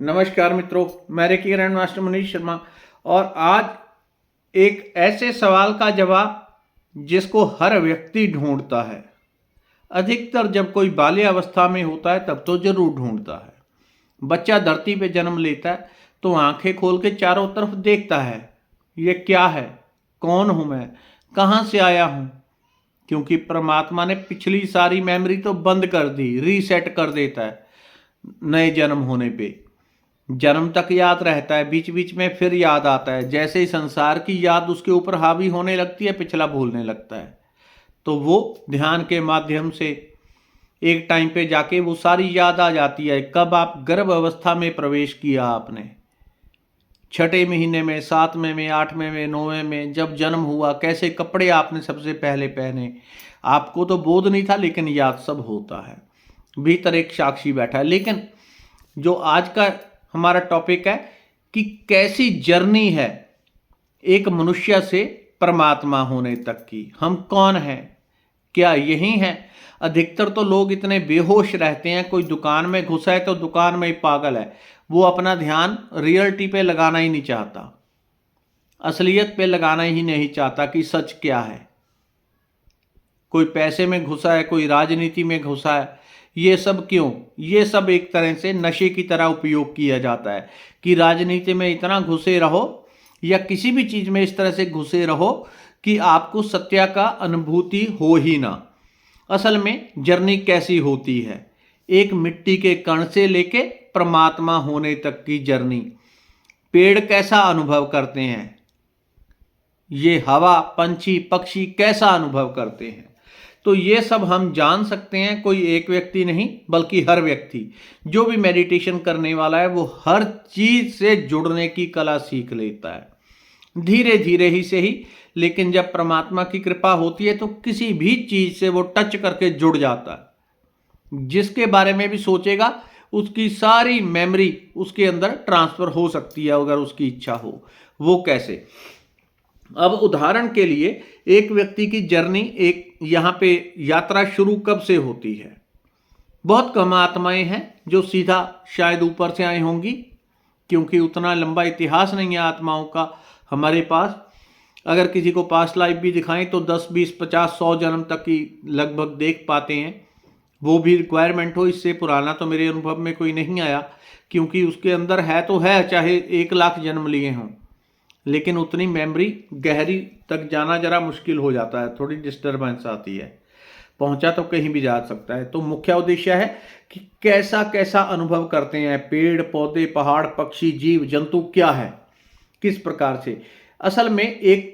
नमस्कार मित्रों, मैं reiki grand master Manish Sharma और आज एक ऐसे सवाल का जवाब जिसको हर व्यक्ति ढूंढता है। अधिकतर जब कोई बाल्यावस्था में होता है तब तो जरूर ढूंढता है। बच्चा धरती पे जन्म लेता है तो आंखें खोल के चारों तरफ देखता है, ये क्या है, कौन हूं मैं, कहाँ से आया हूं। क्योंकि परमात्मा ने पिछली सारी मेमोरी तो बंद कर दी, रीसेट कर देता है। नए जन्म होने पे जन्म तक याद रहता है, बीच बीच में फिर याद आता है। जैसे ही संसार की याद उसके ऊपर हावी होने लगती है, पिछला भूलने लगता है। तो वो ध्यान के माध्यम से एक टाइम पे जाके वो सारी याद आ जाती है। कब आप गर्भ अवस्था में प्रवेश किया आपने, छठे महीने में, 7वें में, 8वें में, 9वें में जब जन्म हुआ, कैसे कपड़े आपने सबसे पहले पहने। आपको तो बोध नहीं था लेकिन याद सब होता है। भीतर एक साक्षी बैठा है। लेकिन जो आज का हमारा टॉपिक है कि कैसी जर्नी है एक मनुष्य से परमात्मा होने तक की। हम कौन हैं, क्या यही है? अधिकतर तो लोग इतने बेहोश रहते हैं, कोई दुकान में घुसा है तो दुकान में ही पागल है। वो अपना ध्यान रियलिटी पे लगाना ही नहीं चाहता, असलियत पे लगाना ही नहीं चाहता कि सच क्या है। कोई पैसे में घुसा है, कोई राजनीति में घुसा है। ये सब क्यों? ये सब एक तरह से नशे की तरह उपयोग किया जाता है कि राजनीति में इतना घुसे रहो या किसी भी चीज में इस तरह से घुसे रहो कि आपको सत्य का अनुभूति हो ही ना। असल में जर्नी कैसी होती है? एक मिट्टी के कण से लेके परमात्मा होने तक की जर्नी। पेड़ कैसा अनुभव करते हैं, ये हवा, पंछी, पक्षी कैसा अनुभव करते हैं। तो ये सब हम जान सकते हैं, कोई एक व्यक्ति नहीं बल्कि हर व्यक्ति। जो भी मेडिटेशन करने वाला है वो हर चीज से जुड़ने की कला सीख लेता है, धीरे धीरे ही से ही। लेकिन जब परमात्मा की कृपा होती है तो किसी भी चीज से वो टच करके जुड़ जाता है। जिसके बारे में भी सोचेगा उसकी सारी मेमोरी उसके अंदर ट्रांसफर हो सकती है अगर उसकी इच्छा हो। वो कैसे? अब उदाहरण के लिए एक व्यक्ति की जर्नी, एक यहाँ पे यात्रा शुरू कब से होती है? बहुत कम आत्माएं हैं जो सीधा शायद ऊपर से आई होंगी, क्योंकि उतना लंबा इतिहास नहीं है आत्माओं का हमारे पास। अगर किसी को पास्ट लाइफ भी दिखाएं तो 10, 20, 50, 100 जन्म तक की लगभग देख पाते हैं। वो भी रिक्वायरमेंट हो। इससे पुराना तो मेरे अनुभव में कोई नहीं आया, क्योंकि उसके अंदर है तो है, चाहे 1 लाख जन्म लिए हों, लेकिन उतनी मेमोरी गहरी तक जाना जरा मुश्किल हो जाता है, थोड़ी डिस्टर्बेंस आती है। पहुंचा तो कहीं भी जा सकता है। तो मुख्य उद्देश्य है कि कैसा कैसा अनुभव करते हैं पेड़ पौधे, पहाड़, पक्षी, जीव जंतु, क्या है, किस प्रकार से। असल में एक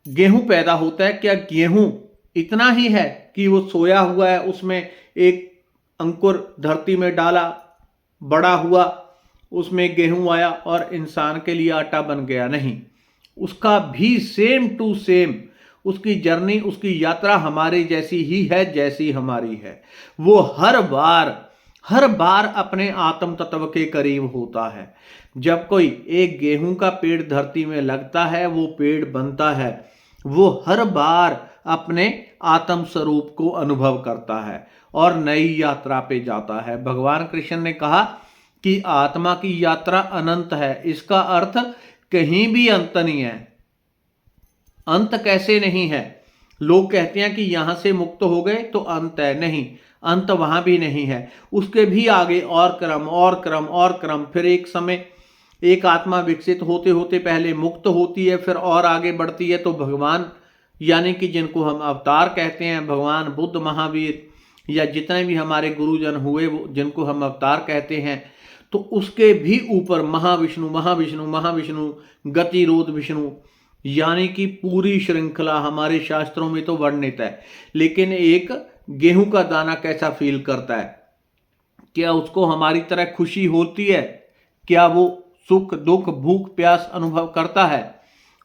गेहूं पैदा होता है, क्या गेहूं इतना ही है कि वो सोया हुआ है, उसमें एक अंकुर धरती में डाला, बड़ा हुआ, उसमें गेहूं आया और इंसान के लिए आटा बन गया? नहीं, उसका भी सेम टू सेम उसकी जर्नी, उसकी यात्रा हमारी जैसी ही है जैसी हमारी है। वो हर बार अपने आत्म तत्व के करीब होता है। जब कोई एक गेहूं का पेड़ धरती में लगता है, वो पेड़ बनता है, वो हर बार अपने आत्म स्वरूप को अनुभव करता है और नई यात्रा पे जाता है। भगवान कृष्ण ने कहा कि आत्मा की यात्रा अनंत है। इसका अर्थ कहीं भी अंत नहीं है। अंत कैसे नहीं है? लोग कहते हैं कि यहां से मुक्त हो गए तो अंत है। नहीं, अंत वहां भी नहीं है, उसके भी आगे और क्रम और क्रम और क्रम। फिर एक समय एक आत्मा विकसित होते होते पहले मुक्त होती है, फिर और आगे बढ़ती है तो भगवान, यानी कि जिनको हम अवतार कहते हैं, भगवान बुद्ध, महावीर या जितने भी हमारे गुरुजन हुए वो जिनको हम अवतार कहते हैं, तो उसके भी ऊपर महाविष्णु महाविष्णु महाविष्णु, गतिरोध विष्णु, यानी कि पूरी श्रृंखला हमारे शास्त्रों में तो वर्णित है। लेकिन एक गेहूं का दाना कैसा फील करता है? क्या उसको हमारी तरह खुशी होती है? क्या वो सुख दुख भूख प्यास अनुभव करता है?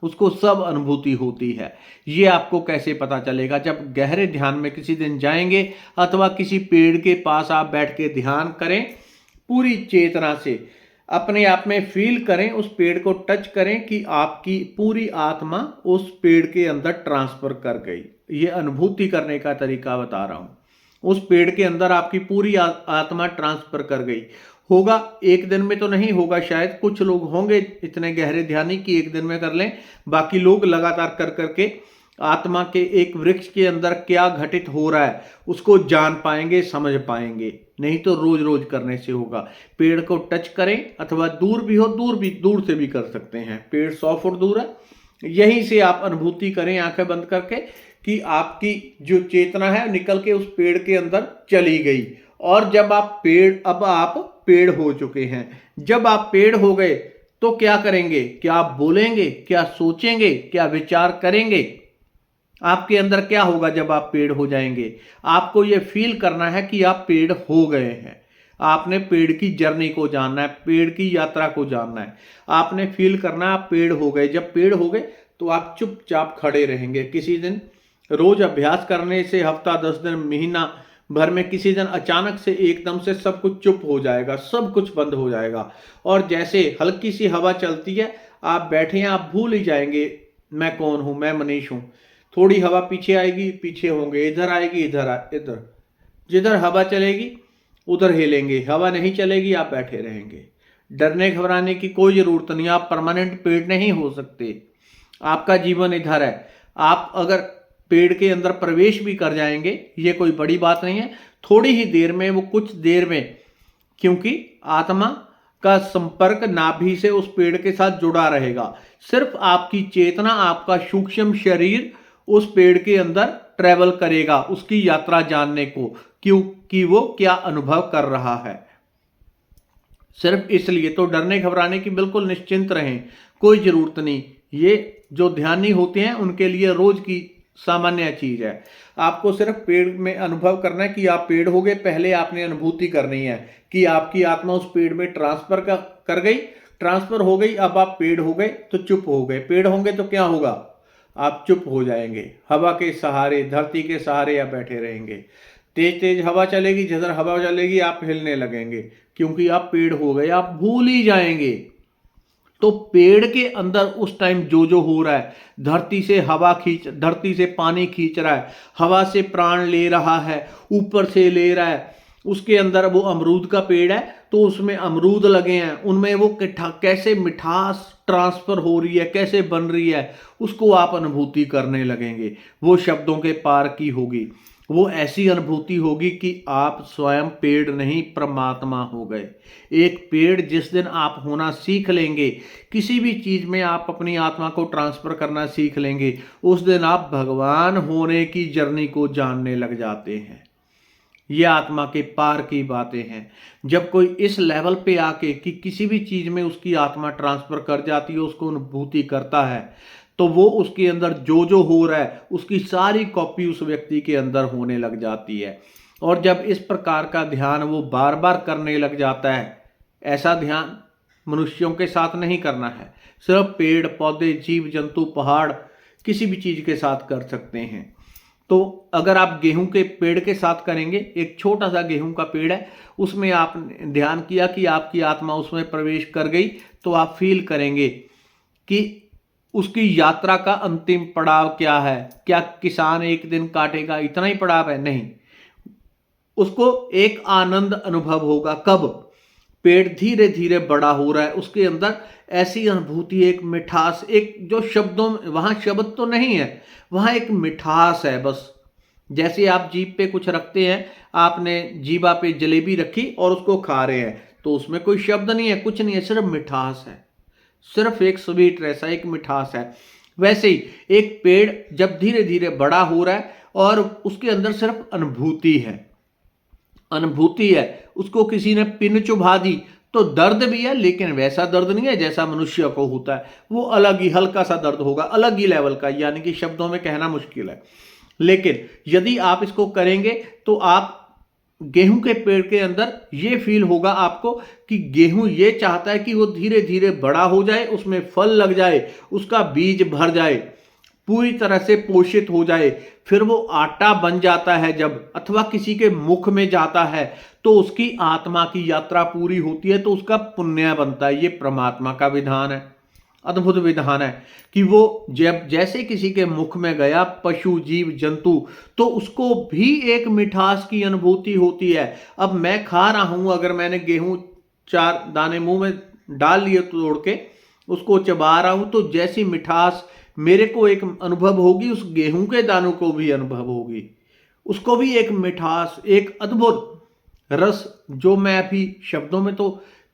उसको सब अनुभूति होती है। ये आपको कैसे पता चलेगा? जब गहरे ध्यान में किसी दिन जाएंगे अथवा किसी पेड़ के पास आप बैठ के ध्यान करें, पूरी चेतना से अपने आप में फील करें, उस पेड़ को टच करें कि आपकी पूरी आत्मा उस पेड़ के अंदर ट्रांसफर कर गई। ये अनुभूति करने का तरीका बता रहा हूं। उस पेड़ के अंदर आपकी पूरी आत्मा ट्रांसफर कर गई। होगा एक दिन में तो नहीं होगा, शायद कुछ लोग होंगे इतने गहरे ध्यानी कि एक दिन में कर लें, बाकी लोग लगातार कर करके आत्मा के एक वृक्ष के अंदर क्या घटित हो रहा है उसको जान पाएंगे, समझ पाएंगे। नहीं तो रोज रोज करने से होगा। पेड़ को टच करें, अथवा दूर भी हो, दूर से भी कर सकते हैं। पेड़ 100 फुट दूर है, यहीं से आप अनुभूति करें आंखें बंद करके कि आपकी जो चेतना है निकल के उस पेड़ के अंदर चली गई। और जब आप पेड़ हो चुके हैं। जब आप पेड़ हो गए तो क्या करेंगे? क्या आप बोलेंगे? क्या सोचेंगे? क्या विचार करेंगे? आपके अंदर क्या होगा जब आप पेड़ हो जाएंगे? आपको यह फील करना है कि आप पेड़ हो गए हैं। आपने पेड़ की जर्नी को जानना है, पेड़ की यात्रा को जानना है। आपने फील करना है आप पेड़ हो गए। जब पेड़ हो गए तो आप चुपचाप खड़े रहेंगे। किसी दिन रोज अभ्यास करने से, हफ्ता 10 दिन, महीना भर में किसी दिन अचानक से एकदम से सब कुछ चुप हो जाएगा, सब कुछ बंद हो जाएगा। और जैसे हल्की सी हवा चलती है, आप बैठे हैं, आप भूल ही जाएंगे मैं कौन हूं, मैं मनीष हूं। थोड़ी हवा पीछे आएगी, पीछे होंगे, इधर आएगी, इधर। जिधर हवा चलेगी उधर हिलेंगे, हवा नहीं चलेगी आप बैठे रहेंगे। डरने घबराने की कोई जरूरत नहीं। आप परमानेंट पेड़ नहीं हो सकते। आपका जीवन इधर है। आप अगर पेड़ के अंदर प्रवेश भी कर जाएंगे, ये कोई बड़ी बात नहीं है। थोड़ी ही देर में, वो कुछ देर में, क्योंकि आत्मा का संपर्क नाभि से उस पेड़ के साथ जुड़ा रहेगा। सिर्फ आपकी चेतना, आपका सूक्ष्म शरीर उस पेड़ के अंदर ट्रेवल करेगा उसकी यात्रा जानने को, क्योंकि वो क्या अनुभव कर रहा है। सिर्फ इसलिए तो डरने घबराने की बिल्कुल निश्चिंत रहें, कोई जरूरत नहीं। ये जो ध्यानी होते हैं उनके लिए रोज की सामान्य चीज है। आपको सिर्फ पेड़ में अनुभव करना है कि आप पेड़ हो गए। पहले आपने अनुभूति करनी है कि आपकी आत्मा उस पेड़ में ट्रांसफर कर गई, ट्रांसफर हो गई। अब आप पेड़ हो गए तो चुप हो गए। पेड़ होंगे तो क्या होगा? आप चुप हो जाएंगे। हवा के सहारे, धरती के सहारे आप बैठे रहेंगे। तेज तेज हवा चलेगी, जिधर हवा चलेगी आप हिलने लगेंगे, क्योंकि आप पेड़ हो गए। आप भूल ही जाएंगे। तो पेड़ के अंदर उस टाइम जो हो रहा है, धरती से पानी खींच रहा है, हवा से प्राण ले रहा है, ऊपर से ले रहा है। उसके अंदर वो अमरूद का पेड़ है तो उसमें अमरूद लगे हैं, उनमें वो कैसे मिठास ट्रांसफर हो रही है, कैसे बन रही है, उसको आप अनुभूति करने लगेंगे। वो शब्दों के पार की होगी। वो ऐसी अनुभूति होगी कि आप स्वयं पेड़ नहीं, परमात्मा हो गए। एक पेड़ जिस दिन आप होना सीख लेंगे, किसी भी चीज में आप अपनी आत्मा को ट्रांसफर करना सीख लेंगे, उस दिन आप भगवान होने की जर्नी को जानने लग जाते हैं। ये आत्मा के पार की बातें हैं। जब कोई इस लेवल पे आके कि किसी भी चीज में उसकी आत्मा ट्रांसफर कर जाती है, उसको अनुभूति करता है, तो वो उसके अंदर जो हो रहा है उसकी सारी कॉपी उस व्यक्ति के अंदर होने लग जाती है। और जब इस प्रकार का ध्यान वो बार बार करने लग जाता है, ऐसा ध्यान मनुष्यों के साथ नहीं करना है, सिर्फ पेड़ पौधे, जीव जंतु, पहाड़, किसी भी चीज के साथ कर सकते हैं। तो अगर आप गेहूं के पेड़ के साथ करेंगे, एक छोटा सा गेहूं का पेड़ है, उसमें आप ध्यान किया कि आपकी आत्मा उसमें प्रवेश कर गई, तो आप फील करेंगे कि उसकी यात्रा का अंतिम पड़ाव क्या है। क्या किसान एक दिन काटेगा, इतना ही पड़ाव है? नहीं, उसको एक आनंद अनुभव होगा। कब? पेड़ धीरे धीरे बड़ा हो रहा है, उसके अंदर ऐसी अनुभूति, एक मिठास, एक जो शब्दों में, वहां शब्द तो नहीं है, वहां एक मिठास है। बस जैसे आप जीभ पे कुछ रखते हैं, आपने जीभा पे जलेबी रखी और उसको खा रहे हैं, तो उसमें कोई शब्द नहीं है, कुछ नहीं है, सिर्फ मिठास है, सिर्फ एक स्वीट, ऐसा एक मिठास है। वैसे ही एक पेड़ जब धीरे धीरे बड़ा हो रहा है और उसके अंदर सिर्फ अनुभूति है, अनुभूति है, उसको किसी ने पिन चुभा दी तो दर्द भी है, लेकिन वैसा दर्द नहीं है जैसा मनुष्य को होता है। वो अलग ही हल्का सा दर्द होगा, अलग ही लेवल का, यानी कि शब्दों में कहना मुश्किल है। लेकिन यदि आप इसको करेंगे तो आप गेहूं के पेड़ के अंदर ये फील होगा आपको कि गेहूं ये चाहता है कि वो धीरे धीरे बड़ा हो जाए, उसमें फल लग जाए, उसका बीज भर जाए, पूरी तरह से पोषित हो जाए। फिर वो आटा बन जाता है जब, अथवा किसी के मुख में जाता है, तो उसकी आत्मा की यात्रा पूरी होती है, तो उसका पुण्य बनता है। ये परमात्मा का विधान है। अद्भुत विधान है कि वो जब जैसे किसी के मुख में गया पशु जीव जंतु तो उसको भी एक मिठास की अनुभूति होती है। अब मैं खा रहा हूं, अगर मैंने गेहूं 4 दाने मुंह में डाल लिए तोड़ के, उसको चबा रहा हूं, तो जैसी मिठास मेरे को एक अनुभव होगी, उस गेहूं के दानों को भी अनुभव होगी। उसको भी एक मिठास, एक अद्भुत रस, जो मैं अभी शब्दों में तो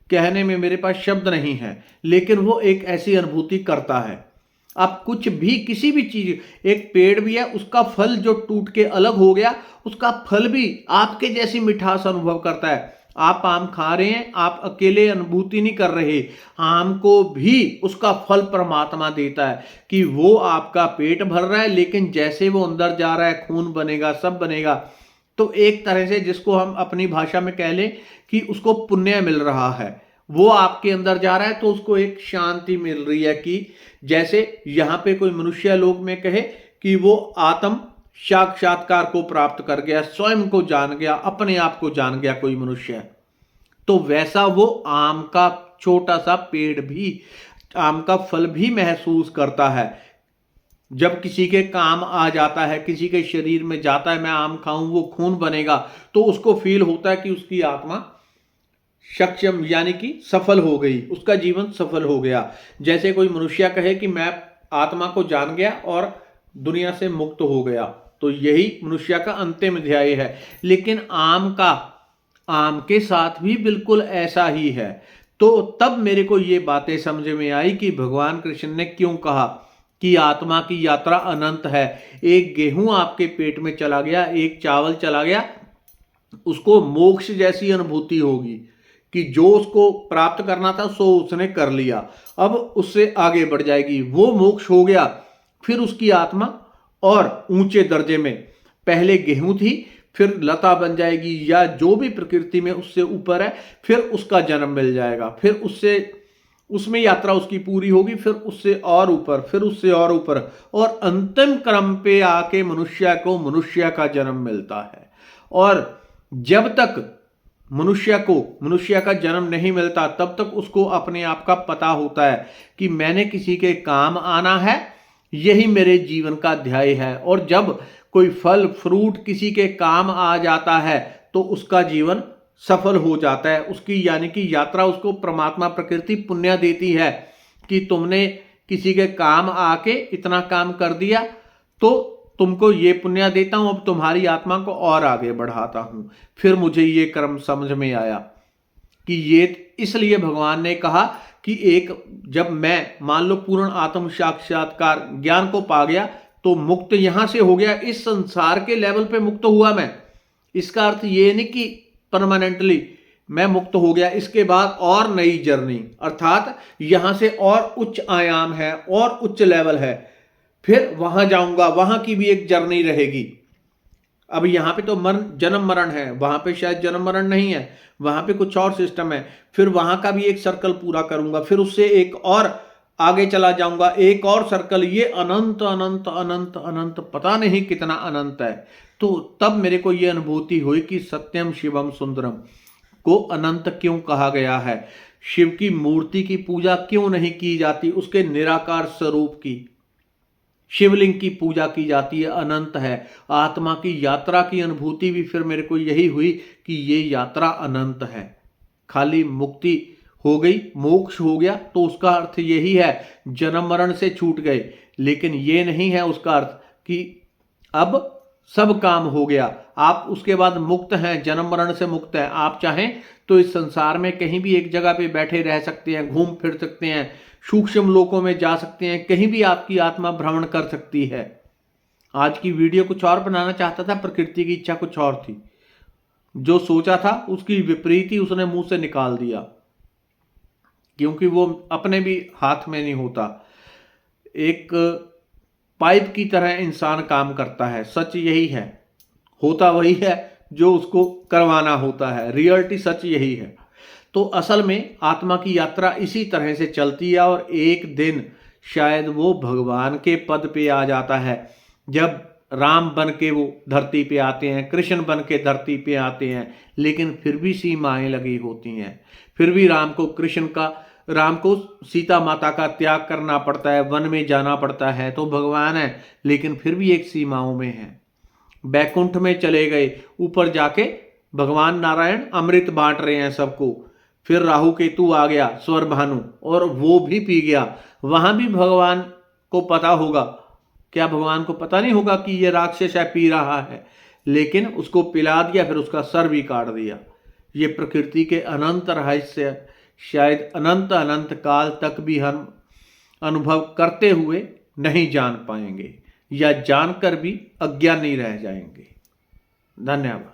कहने में मेरे पास शब्द नहीं है, लेकिन वो एक ऐसी अनुभूति करता है। आप कुछ भी, किसी भी चीज, एक पेड़ भी है, उसका फल जो टूट के अलग हो गया, उसका फल भी आपके जैसी मिठास अनुभव करता है। आप आम खा रहे हैं, आप अकेले अनुभूति नहीं कर रहे, आम को भी उसका फल परमात्मा देता है कि वो आपका पेट भर रहा है, लेकिन जैसे वो अंदर जा रहा है, खून बनेगा, सब बनेगा। तो एक तरह से जिसको हम अपनी भाषा में कह लें कि उसको पुण्य मिल रहा है, वो आपके अंदर जा रहा है, तो उसको एक शांति मिल रही है। कि जैसे यहां पे कोई मनुष्य लोग में कहे कि वो आत्म साक्षात्कार को प्राप्त कर गया, स्वयं को जान गया, अपने आप को जान गया कोई मनुष्य, तो वैसा वो आम का छोटा सा पेड़ भी, आम का फल भी महसूस करता है। जब किसी के काम आ जाता है, किसी के शरीर में जाता है, मैं आम खाऊं वो खून बनेगा, तो उसको फील होता है कि उसकी आत्मा सक्षम, यानी कि सफल हो गई, उसका जीवन सफल हो गया। जैसे कोई मनुष्य कहे कि मैं आत्मा को जान गया और दुनिया से मुक्त हो गया, तो यही मनुष्य का अंतिम ध्याय है। लेकिन आम के साथ भी बिल्कुल ऐसा ही है। तो तब मेरे को ये बातें समझ में आई कि भगवान कृष्ण ने क्यों कहा कि आत्मा की यात्रा अनंत है। एक गेहूं आपके पेट में चला गया, एक चावल चला गया, उसको मोक्ष जैसी अनुभूति होगी कि जो उसको प्राप्त करना था सो उसने कर लिया, अब उससे आगे बढ़ जाएगी, वो मोक्ष हो गया। फिर उसकी आत्मा और ऊंचे दर्जे में, पहले गेहूं थी, फिर लता बन जाएगी, या जो भी प्रकृति में उससे ऊपर है, फिर उसका जन्म मिल जाएगा, फिर उससे उसमें यात्रा उसकी पूरी होगी, फिर उससे और ऊपर, फिर उससे और ऊपर, और अंतिम क्रम पे आके मनुष्य को मनुष्य का जन्म मिलता है। और जब तक मनुष्य का जन्म नहीं मिलता, तब तक उसको अपने आप का पता होता है कि मैंने किसी के काम आना है, यही मेरे जीवन का ध्येय है। और जब कोई फल फ्रूट किसी के काम आ जाता है, तो उसका जीवन सफल हो जाता है। उसकी यानी कि यात्रा उसको परमात्मा प्रकृति पुण्य देती है कि तुमने किसी के काम आके इतना काम कर दिया, तो तुमको ये पुण्य देता हूं, अब तुम्हारी आत्मा को और आगे बढ़ाता हूं। फिर मुझे ये कर्म समझ में आया कि ये इसलिए भगवान ने कहा कि एक, जब मैं मान लो पूर्ण आत्म साक्षात्कार ज्ञान को पा गया, तो मुक्त यहां से हो गया, इस संसार के लेवल पे मुक्त हुआ मैं। इसका अर्थ ये नहीं कि परमानेंटली मैं मुक्त हो गया, इसके बाद और नई जर्नी, अर्थात यहां से और उच्च आयाम है और उच्च लेवल है, फिर वहां जाऊंगा, वहां की भी एक जर्नी रहेगी। अब यहां पे तो जन्म मरण है, वहां पे शायद जन्म मरण नहीं है, वहां पे कुछ और सिस्टम है। फिर वहां का भी एक सर्कल पूरा करूंगा, फिर उससे एक और आगे चला जाऊंगा, एक और सर्कल, ये अनंत अनंत अनंत अनंत, पता नहीं कितना अनंत है। तो तब मेरे को ये अनुभूति हुई कि सत्यम शिवम सुंदरम को अनंत क्यों कहा गया है, शिव की मूर्ति की पूजा क्यों नहीं की जाती, उसके निराकार स्वरूप की, शिवलिंग की पूजा की जाती है, अनंत है। आत्मा की यात्रा की अनुभूति भी फिर मेरे को यही हुई कि ये यात्रा अनंत है। खाली मुक्ति हो गई, मोक्ष हो गया, तो उसका अर्थ यही है जन्म मरण से छूट गए, लेकिन ये नहीं है उसका अर्थ कि अब सब काम हो गया, आप उसके बाद मुक्त हैं, जन्म मरण से मुक्त हैं। आप चाहें तो इस संसार में कहीं भी एक जगह पे बैठे रह सकते हैं, घूम फिर सकते हैं, सूक्ष्म लोकों में जा सकते हैं, कहीं भी आपकी आत्मा भ्रमण कर सकती है। आज की वीडियो कुछ और बनाना चाहता था, प्रकृति की इच्छा कुछ और थी, जो सोचा था उसकी विपरीत ही उसने मुंह से निकाल दिया, क्योंकि वो अपने भी हाथ में नहीं होता। एक पाइप की तरह इंसान काम करता है, सच यही है, होता वही है जो उसको करवाना होता है, रियलिटी सच यही है। तो असल में आत्मा की यात्रा इसी तरह से चलती है, और एक दिन शायद वो भगवान के पद पे आ जाता है, जब राम बन के वो धरती पे आते हैं, कृष्ण बन के धरती पे आते हैं, लेकिन फिर भी सीमाएं लगी होती हैं, फिर भी राम को कृष्ण का राम को सीता माता का त्याग करना पड़ता है, वन में जाना पड़ता है, तो भगवान है लेकिन फिर भी एक सीमाओं में है। बैकुंठ में चले गए, ऊपर जाके भगवान नारायण अमृत बांट रहे हैं सबको। फिर राहु केतु आ गया, स्वर भानु, और वो भी पी गया। वहां भी भगवान को पता होगा, क्या भगवान को पता नहीं होगा कि ये राक्षस है पी रहा है, लेकिन उसको पिला दिया, फिर उसका सर भी काट दिया। ये प्रकृति के अनंत रहस्य शायद अनंत अनंत काल तक भी हम अनुभव करते हुए नहीं जान पाएंगे, या जानकर भी अज्ञानी रह जाएंगे। धन्यवाद।